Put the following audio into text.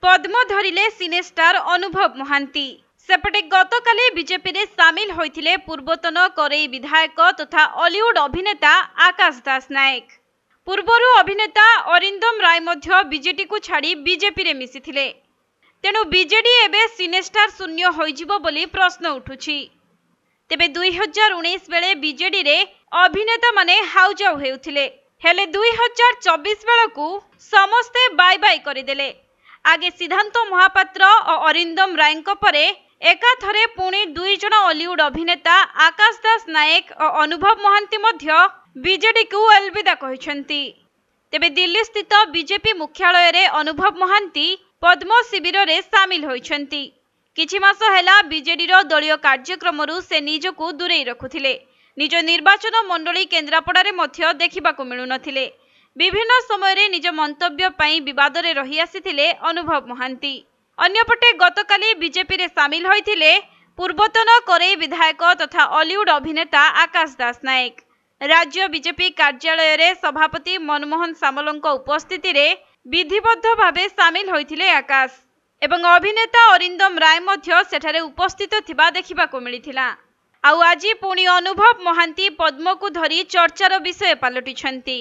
पद्म धरिले cine star अनुभव महांती। सेपटे गतकाली BJP रे सामिल होइथिले पूर्वतन करई विधायक तथा हॉलीवुड अभिनेता आकाश दास नायक। पूर्वरु अभिनेता अरिंदम राय मध्य बीजेटी को छाड़ी बीजेपी रे मिसिथिले। तेणु बीजेडी एबे सिनेस्टार शून्य होइजिबो बोली प्रश्न उठुछि। तेबे 2019 बेले बीजेडी रे अभिनेता माने हाउजाउ हेउथिले, हेले 2024 बेलकू समस्ते बाय बाय करिदेले। आगे सिद्धांत महापात्र और अरिंदम राय परे एकाथरे पुणी दुई जन हॉलीवुड अभिनेता आकाश दास नायक और अनुभव महांती मध्य बीजेडी को अलविदा कहिसंती। तेबे दिल्ली स्थित बीजेपी मुख्यालय रे अनुभव महांती पद्म शिविर रे सामिल होइछंती। किछि मास हेला बीजेडी रो दलीय कार्यक्रमरु से निजको दूरेई रखुथिले। निज निर्वाचन मंडली केन्द्रापड़ा रे मध्य देखिबाको मिलु नथिले। विभिन्न समय रे निज मंतव्य पई विवाद रे रही आसीथिले अनुभव महांती। अन्यपटे गतकाली बीजेपी रे सामिल होइथिले पूर्वतन करई विधायक तथा हॉलीवुड अभिनेता आकाश दास नायक। राज्य बीजेपी कार्यालय रे सभापति मनमोहन सामलଙ୍କ उपस्थिति रे विधिबद्ध भावे सामिल होइथिले आकाश एवं अभिनेता अरिंदम राय मध्य सेठारे उपस्थित थिबा देखिबाको मिलिथिला। आउ आजी पुणी अनुभव महांती पद्म को धरी चर्चार विषय पालटिछंती।